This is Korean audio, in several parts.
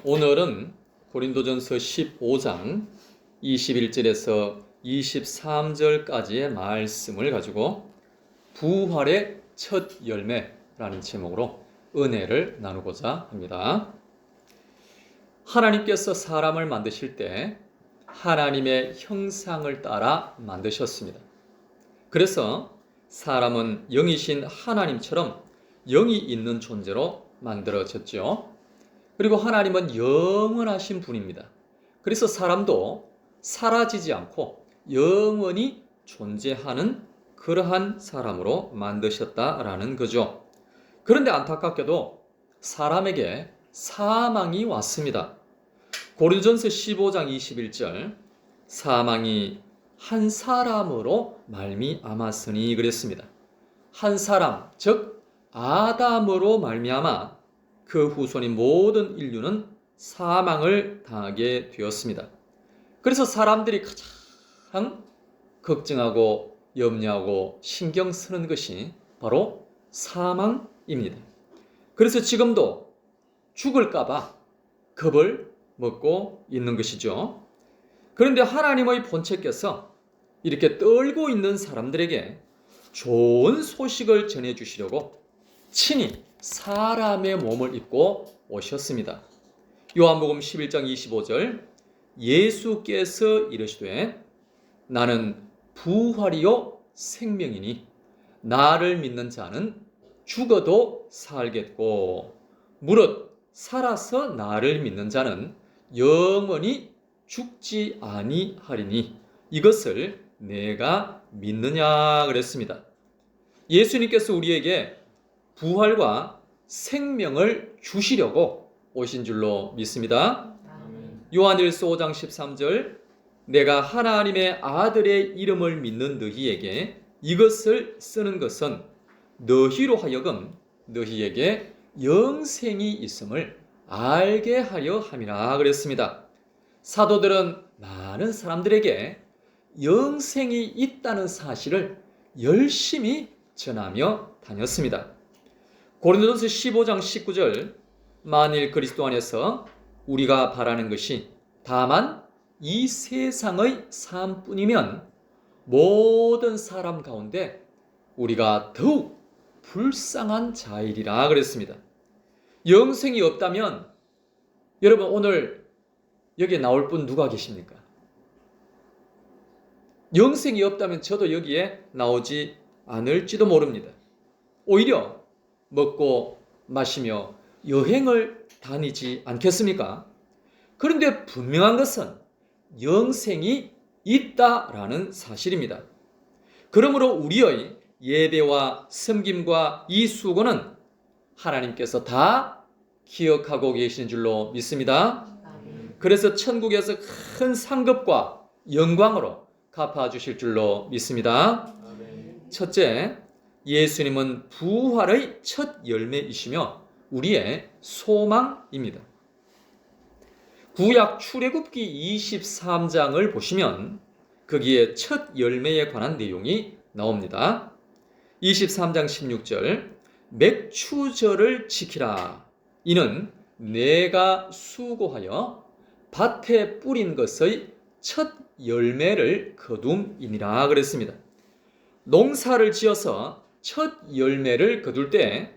오늘은 고린도전서 15장 21절에서 23절까지의 말씀을 가지고 부활의 첫 열매라는 제목으로 은혜를 나누고자 합니다. 하나님께서 사람을 만드실 때 하나님의 형상을 따라 만드셨습니다. 그래서 사람은 영이신 하나님처럼 영이 있는 존재로 만들어졌죠. 그리고 하나님은 영원하신 분입니다. 그래서 사람도 사라지지 않고 영원히 존재하는 그러한 사람으로 만드셨다라는 거죠. 그런데 안타깝게도 사람에게 사망이 왔습니다. 고린도전서 15장 21절 사망이 한 사람으로 말미암았으니 그랬습니다. 한 사람, 즉 아담으로 말미암아 그 후손인 모든 인류는 사망을 당하게 되었습니다. 그래서 사람들이 가장 걱정하고 염려하고 신경 쓰는 것이 바로 사망입니다. 그래서 지금도 죽을까봐 겁을 먹고 있는 것이죠. 그런데 하나님의 본체께서 이렇게 떨고 있는 사람들에게 좋은 소식을 전해주시려고 친히 사람의 몸을 입고 오셨습니다. 요한복음 11장 25절 예수께서 이르시되 나는 부활이요 생명이니 나를 믿는 자는 죽어도 살겠고 무릇 살아서 나를 믿는 자는 영원히 죽지 아니하리니 이것을 내가 믿느냐 그랬습니다. 예수님께서 우리에게 부활과 생명을 주시려고 오신 줄로 믿습니다. 요한일서 5장 13절 내가 하나님의 아들의 이름을 믿는 너희에게 이것을 쓰는 것은 너희로 하여금 너희에게 영생이 있음을 알게 하려 함이라 그랬습니다. 사도들은 많은 사람들에게 영생이 있다는 사실을 열심히 전하며 다녔습니다. 고린도전서 15장 19절 만일 그리스도 안에서 우리가 바라는 것이 다만 이 세상의 삶뿐이면 모든 사람 가운데 우리가 더욱 불쌍한 자이리라 그랬습니다. 영생이 없다면 여러분 오늘 여기에 나올 분 누가 계십니까? 영생이 없다면 저도 여기에 나오지 않을지도 모릅니다. 오히려 먹고 마시며 여행을 다니지 않겠습니까? 그런데 분명한 것은 영생이 있다라는 사실입니다. 그러므로 우리의 예배와 섬김과 이 수고는 하나님께서 다 기억하고 계시는 줄로 믿습니다. 그래서 천국에서 큰 상급과 영광으로 갚아주실 줄로 믿습니다. 첫째, 예수님은 부활의 첫 열매이시며 우리의 소망입니다. 구약 출애굽기 23장을 보시면 거기에 첫 열매에 관한 내용이 나옵니다. 23장 16절 맥추절을 지키라. 이는 내가 수고하여 밭에 뿌린 것의 첫 열매를 거둠이니라 그랬습니다. 농사를 지어서 첫 열매를 거둘 때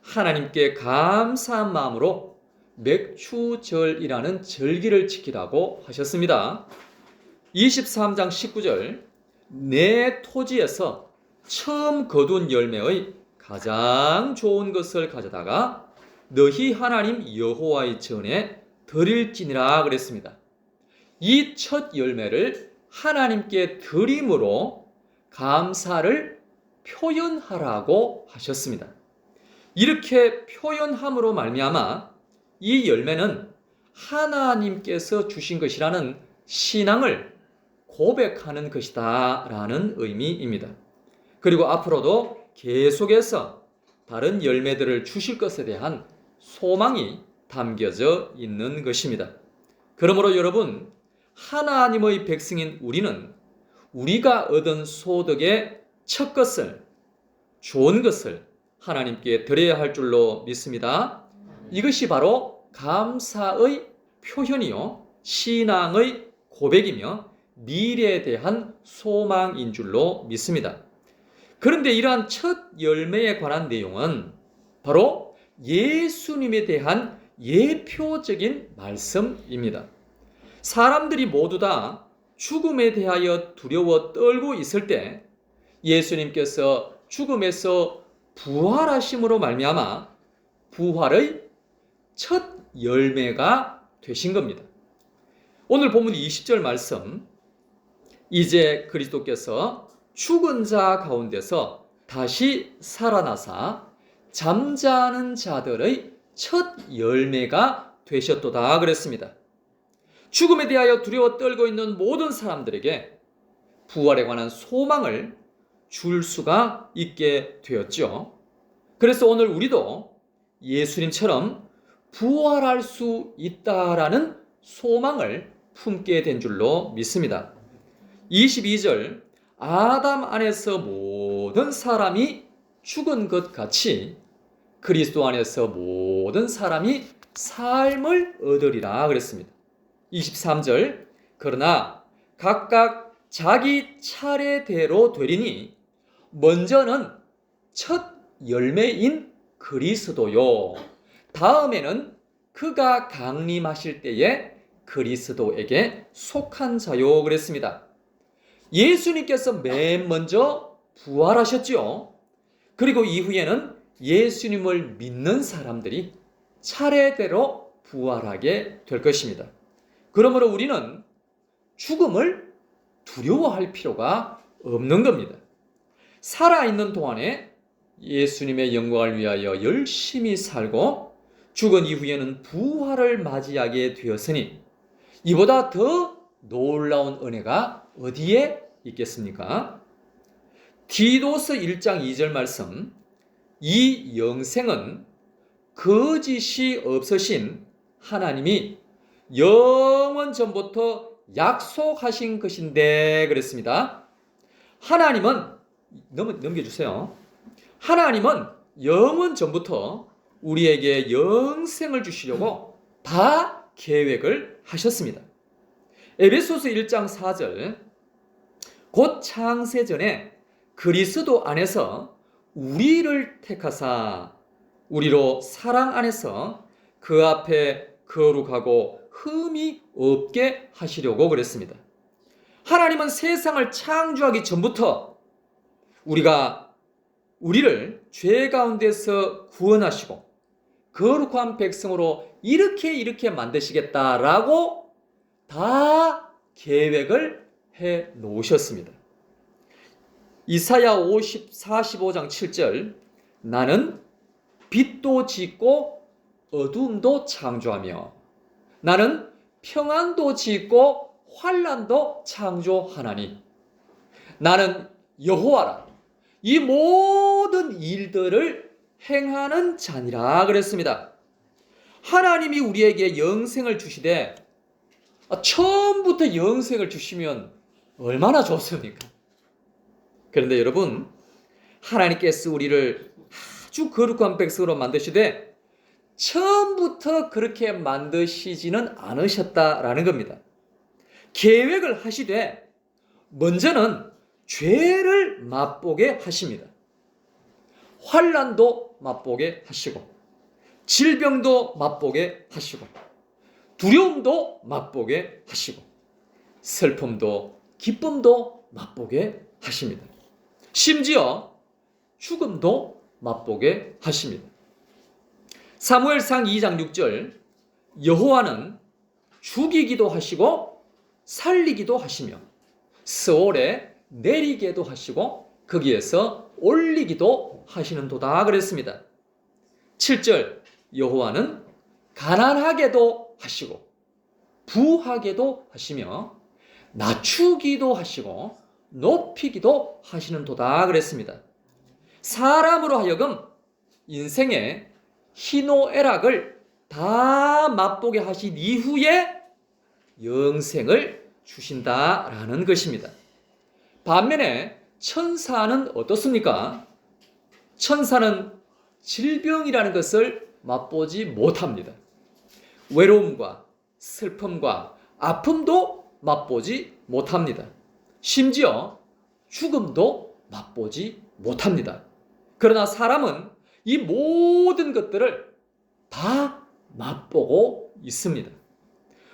하나님께 감사한 마음으로 맥추절이라는 절기를 지키라고 하셨습니다. 23장 19절 내 토지에서 처음 거둔 열매의 가장 좋은 것을 가져다가 너희 하나님 여호와의 전에 드릴지니라 그랬습니다. 이 첫 열매를 하나님께 드림으로 감사를 표현하라고 하셨습니다. 이렇게 표현함으로 말미암아 이 열매는 하나님께서 주신 것이라는 신앙을 고백하는 것이다 라는 의미입니다. 그리고 앞으로도 계속해서 다른 열매들을 주실 것에 대한 소망이 담겨져 있는 것입니다. 그러므로 여러분, 하나님의 백성인 우리는 우리가 얻은 소득의 첫 것을, 좋은 것을 하나님께 드려야 할 줄로 믿습니다. 이것이 바로 감사의 표현이요, 신앙의 고백이며 미래에 대한 소망인 줄로 믿습니다. 그런데 이러한 첫 열매에 관한 내용은 바로 예수님에 대한 예표적인 말씀입니다. 사람들이 모두 다 죽음에 대하여 두려워 떨고 있을 때 예수님께서 죽음에서 부활하심으로 말미암아 부활의 첫 열매가 되신 겁니다. 오늘 본문 20절 말씀, 이제 그리스도께서 죽은 자 가운데서 다시 살아나사 잠자는 자들의 첫 열매가 되셨도다 그랬습니다. 죽음에 대하여 두려워 떨고 있는 모든 사람들에게 부활에 관한 소망을 줄 수가 있게 되었죠. 그래서 오늘 우리도 예수님처럼 부활할 수 있다라는 소망을 품게 된 줄로 믿습니다. 22절, 아담 안에서 모든 사람이 죽은 것 같이 그리스도 안에서 모든 사람이 삶을 얻으리라 그랬습니다. 23절, 그러나 각각 자기 차례대로 되리니 먼저는 첫 열매인 그리스도요, 다음에는 그가 강림하실 때에 그리스도에게 속한 자요 그랬습니다. 예수님께서 맨 먼저 부활하셨죠. 그리고 이후에는 예수님을 믿는 사람들이 차례대로 부활하게 될 것입니다. 그러므로 우리는 죽음을 두려워할 필요가 없는 겁니다. 살아있는 동안에 예수님의 영광을 위하여 열심히 살고 죽은 이후에는 부활을 맞이하게 되었으니 이보다 더 놀라운 은혜가 어디에 있겠습니까? 디도서 1장 2절 말씀, 이 영생은 거짓이 없으신 하나님이 영원 전부터 약속하신 것인데 그랬습니다. 하나님은, 넘겨주세요. 하나님은 영원 전부터 우리에게 영생을 주시려고 다 계획을 하셨습니다. 에베소서 1장 4절, 곧 창세전에 그리스도 안에서 우리를 택하사 우리로 사랑 안에서 그 앞에 거룩하고 흠이 없게 하시려고 그랬습니다. 하나님은 세상을 창조하기 전부터 우리를 죄 가운데서 구원하시고 거룩한 백성으로 이렇게 만드시겠다라고 다 계획을 해 놓으셨습니다. 이사야 45장 7절, 나는 빛도 짓고 어둠도 창조하며 나는 평안도 짓고 환난도 창조하나니 나는 여호와라, 이 모든 일들을 행하는 자니라 그랬습니다. 하나님이 우리에게 영생을 주시되 처음부터 영생을 주시면 얼마나 좋습니까? 그런데 여러분, 하나님께서 우리를 아주 거룩한 백성으로 만드시되 처음부터 그렇게 만드시지는 않으셨다라는 겁니다. 계획을 하시되 먼저는 죄를 맛보게 하십니다. 환난도 맛보게 하시고 질병도 맛보게 하시고 두려움도 맛보게 하시고 슬픔도 기쁨도 맛보게 하십니다. 심지어 죽음도 맛보게 하십니다. 사무엘상 2장 6절, 여호와는 죽이기도 하시고 살리기도 하시며 스올에 내리게도 하시고 거기에서 올리기도 하시는도다 그랬습니다. 7절, 여호와는 가난하게도 하시고 부하게도 하시며 낮추기도 하시고 높이기도 하시는도다 그랬습니다. 사람으로 하여금 인생의 희노애락을 다 맛보게 하신 이후에 영생을 주신다라는 것입니다. 반면에 천사는 어떻습니까? 천사는 질병이라는 것을 맛보지 못합니다. 외로움과 슬픔과 아픔도 맛보지 못합니다. 심지어 죽음도 맛보지 못합니다. 그러나 사람은 이 모든 것들을 다 맛보고 있습니다.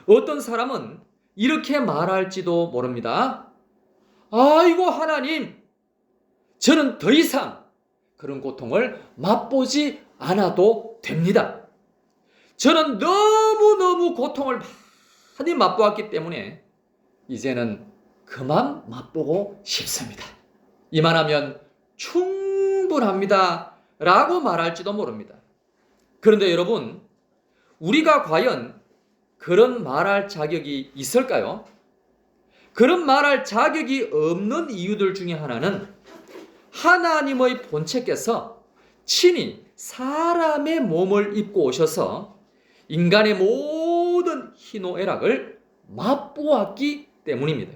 어떤 사람은 이렇게 말할지도 모릅니다. 아이고 하나님, 저는 더 이상 그런 고통을 맛보지 않아도 됩니다. 저는 너무너무 고통을 많이 맛보았기 때문에 이제는 그만 맛보고 싶습니다. 이만하면 충분합니다 라고 말할지도 모릅니다. 그런데 여러분, 우리가 과연 그런 말할 자격이 있을까요? 그런 말할 자격이 없는 이유들 중에 하나는 하나님의 본체께서 친히 사람의 몸을 입고 오셔서 인간의 모든 희노애락을 맛보았기 때문입니다.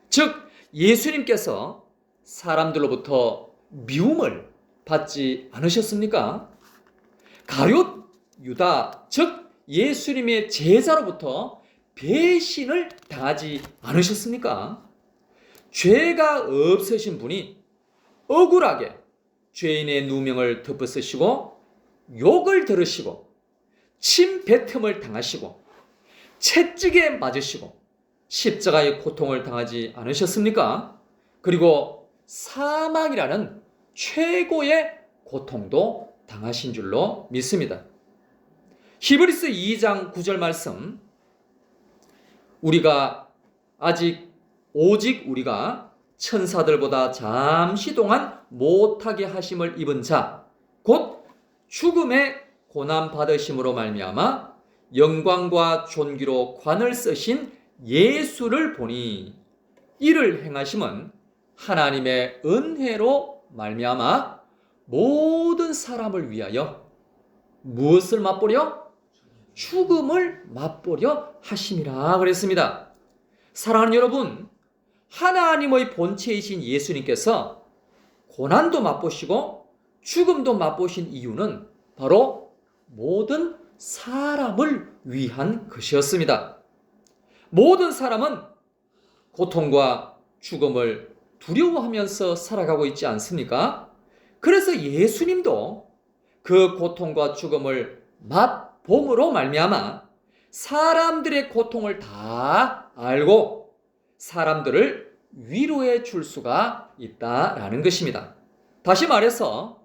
즉 예수님께서 사람들로부터 미움을 받지 않으셨습니까? 가룟 유다, 즉 예수님의 제자로부터 배신을 당하지 않으셨습니까? 죄가 없으신 분이 억울하게 죄인의 누명을 덮어쓰시고 욕을 들으시고 침뱉음을 당하시고 채찍에 맞으시고 십자가의 고통을 당하지 않으셨습니까? 그리고 사망이라는 최고의 고통도 당하신 줄로 믿습니다. 히브리서 2장 9절 말씀, 오직 우리가 천사들보다 잠시 동안 못하게 하심을 입은 자, 곧 죽음의 고난 받으심으로 말미암아 영광과 존귀로 관을 쓰신 예수를 보니 이를 행하심은 하나님의 은혜로 말미암아 모든 사람을 위하여 무엇을 맛보려? 죽음을 맛보려 하심이라 그랬습니다. 사랑하는 여러분, 하나님의 본체이신 예수님께서 고난도 맛보시고 죽음도 맛보신 이유는 바로 모든 사람을 위한 것이었습니다. 모든 사람은 고통과 죽음을 두려워하면서 살아가고 있지 않습니까? 그래서 예수님도 그 고통과 죽음을 맛봄으로 말미암아 사람들의 고통을 다 알고 사람들을 위로해 줄 수가 있다라는 것입니다. 다시 말해서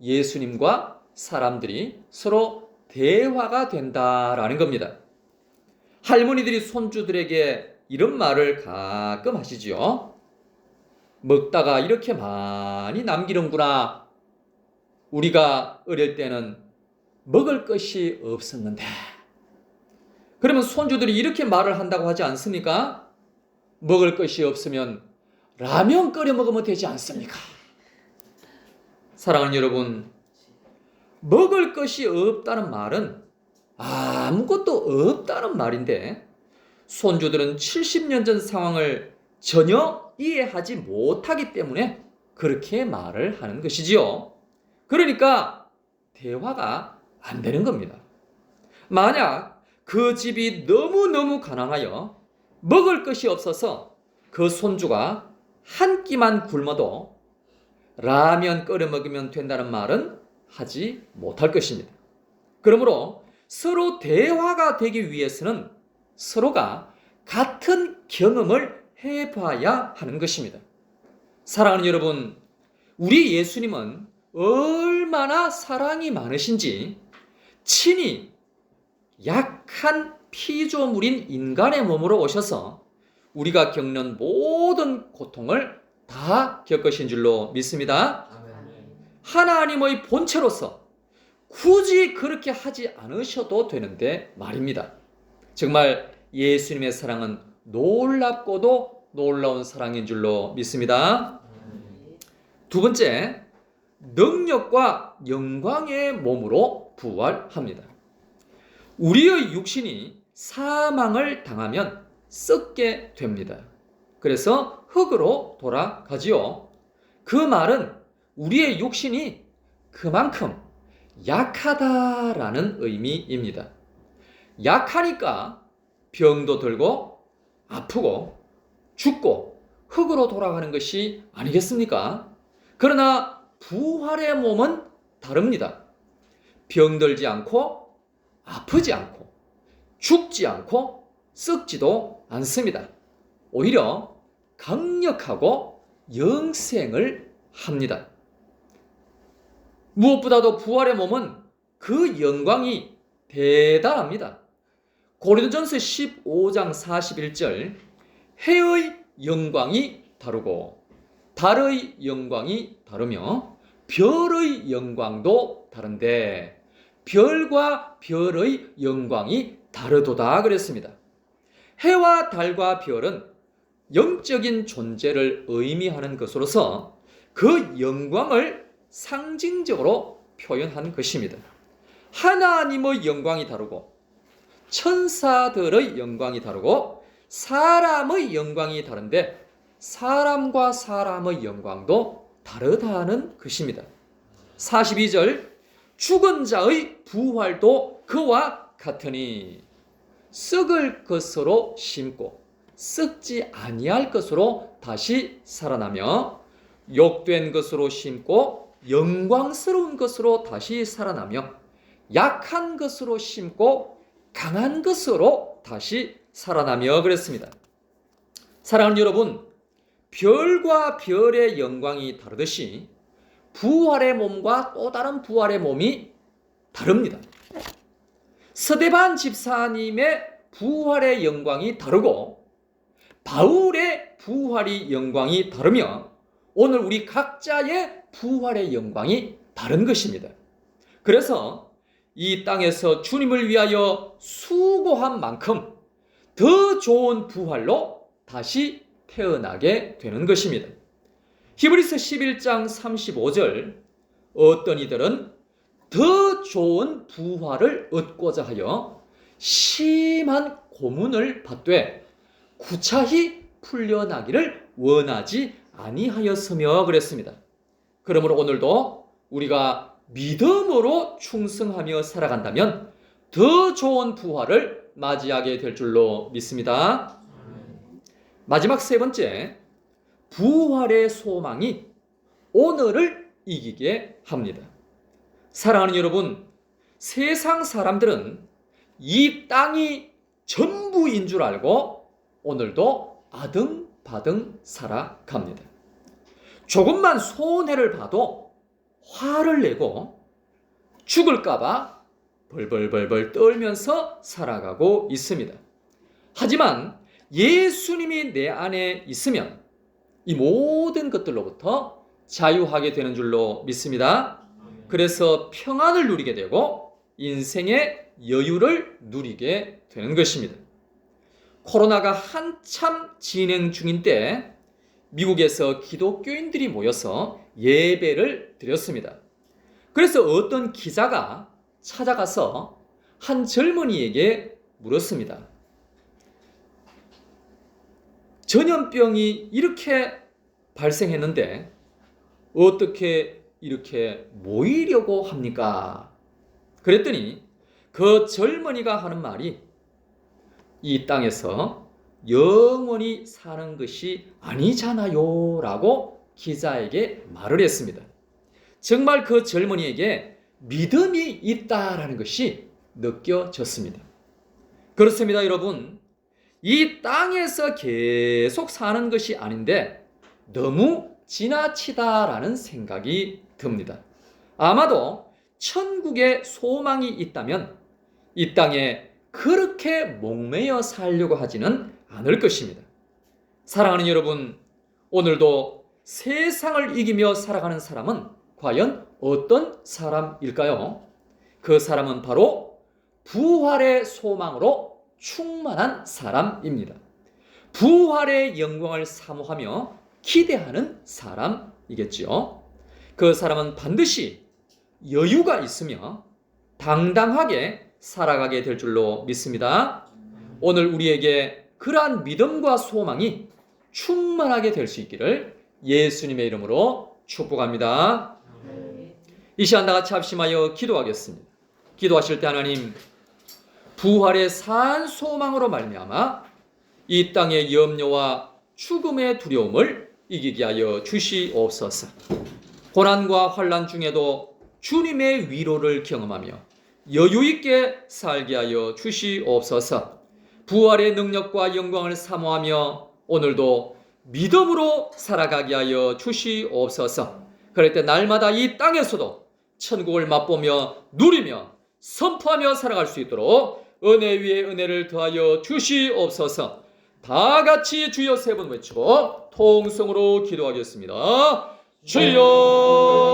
예수님과 사람들이 서로 대화가 된다라는 겁니다. 할머니들이 손주들에게 이런 말을 가끔 하시지요. 먹다가 이렇게 많이 남기는구나. 우리가 어릴 때는 먹을 것이 없었는데. 그러면 손주들이 이렇게 말을 한다고 하지 않습니까? 먹을 것이 없으면 라면 끓여 먹으면 되지 않습니까? 사랑하는 여러분, 먹을 것이 없다는 말은 아무것도 없다는 말인데 손주들은 70년 전 상황을 전혀 이해하지 못하기 때문에 그렇게 말을 하는 것이지요. 그러니까 대화가 안 되는 겁니다. 만약 그 집이 너무너무 가난하여 먹을 것이 없어서 그 손주가 한 끼만 굶어도 라면 끓여 먹으면 된다는 말은 하지 못할 것입니다. 그러므로 서로 대화가 되기 위해서는 서로가 같은 경험을 해봐야 하는 것입니다. 사랑하는 여러분, 우리 예수님은 얼마나 사랑이 많으신지 친히 약한 피조물인 인간의 몸으로 오셔서 우리가 겪는 모든 고통을 다 겪으신 줄로 믿습니다. 하나님의 본체로서 굳이 그렇게 하지 않으셔도 되는데 말입니다. 정말 예수님의 사랑은 놀랍고도 놀라운 사랑인 줄로 믿습니다. 두 번째, 능력과 영광의 몸으로 부활합니다. 우리의 육신이 사망을 당하면 썩게 됩니다. 그래서 흙으로 돌아가지요. 그 말은 우리의 육신이 그만큼 약하다라는 의미입니다. 약하니까 병도 들고 아프고 죽고 흙으로 돌아가는 것이 아니겠습니까? 그러나 부활의 몸은 다릅니다. 병들지 않고 아프지 않고 죽지 않고 썩지도 않습니다. 오히려 강력하고 영생을 합니다. 무엇보다도 부활의 몸은 그 영광이 대단합니다. 고린도전서 15장 41절 해의 영광이 다르고 달의 영광이 다르며 별의 영광도 다른데 별과 별의 영광이 다르도다 그랬습니다. 해와 달과 별은 영적인 존재를 의미하는 것으로서 그 영광을 상징적으로 표현한 것입니다. 하나님의 영광이 다르고 천사들의 영광이 다르고 사람의 영광이 다른데 사람과 사람의 영광도 다르다는 것입니다. 42절 죽은 자의 부활도 그와 같으니 썩을 것으로 심고 썩지 아니할 것으로 다시 살아나며 욕된 것으로 심고 영광스러운 것으로 다시 살아나며 약한 것으로 심고 강한 것으로 다시 살아나며 그랬습니다. 사랑하는 여러분, 별과 별의 영광이 다르듯이 부활의 몸과 또 다른 부활의 몸이 다릅니다. 스데반 집사님의 부활의 영광이 다르고 바울의 부활의 영광이 다르며 오늘 우리 각자의 부활의 영광이 다른 것입니다. 그래서 이 땅에서 주님을 위하여 수고한 만큼 더 좋은 부활로 다시 태어나게 되는 것입니다. 히브리서 11장 35절 어떤 이들은 더 좋은 부활을 얻고자 하여 심한 고문을 받되 구차히 풀려나기를 원하지 아니하였으며 그랬습니다. 그러므로 오늘도 우리가 믿음으로 충성하며 살아간다면 더 좋은 부활을 맞이하게 될 줄로 믿습니다. 마지막 세 번째, 부활의 소망이 오늘을 이기게 합니다. 사랑하는 여러분, 세상 사람들은 이 땅이 전부인 줄 알고 오늘도 아등바등 살아갑니다. 조금만 손해를 봐도 화를 내고 죽을까봐 벌벌벌벌 떨면서 살아가고 있습니다. 하지만 예수님이 내 안에 있으면 이 모든 것들로부터 자유하게 되는 줄로 믿습니다. 그래서 평안을 누리게 되고 인생의 여유를 누리게 되는 것입니다. 코로나가 한참 진행 중인 때 미국에서 기독교인들이 모여서 예배를 드렸습니다. 그래서 어떤 기자가 찾아가서 한 젊은이에게 물었습니다. 전염병이 이렇게 발생했는데 어떻게 이렇게 모이려고 합니까? 그랬더니 그 젊은이가 하는 말이 이 땅에서 영원히 사는 것이 아니잖아요 라고 기자에게 말을 했습니다. 정말 그 젊은이에게 믿음이 있다라는 것이 느껴졌습니다. 그렇습니다, 여러분. 이 땅에서 계속 사는 것이 아닌데 너무 지나치다라는 생각이 듭니다. 아마도 천국에 소망이 있다면 이 땅에 그렇게 목매여 살려고 하지는 않을 것입니다. 사랑하는 여러분, 오늘도 세상을 이기며 살아가는 사람은 과연 어떤 사람일까요? 그 사람은 바로 부활의 소망으로 충만한 사람입니다. 부활의 영광을 사모하며 기대하는 사람이겠지요. 그 사람은 반드시 여유가 있으며 당당하게 살아가게 될 줄로 믿습니다. 오늘 우리에게 그러한 믿음과 소망이 충만하게 될 수 있기를 예수님의 이름으로 축복합니다. 이 시간 다 같이 합심하여 기도하겠습니다. 기도하실 때 하나님, 부활의 산 소망으로 말미암아 이 땅의 염려와 죽음의 두려움을 이기게 하여 주시옵소서. 고난과 환난 중에도 주님의 위로를 경험하며 여유 있게 살게 하여 주시옵소서. 부활의 능력과 영광을 사모하며 오늘도 믿음으로 살아가게 하여 주시옵소서. 그럴 때 날마다 이 땅에서도 천국을 맛보며 누리며 선포하며 살아갈 수 있도록 은혜 위에 은혜를 더하여 주시옵소서. 다 같이 주여 세 번 외치고 통성으로 기도하겠습니다. 주여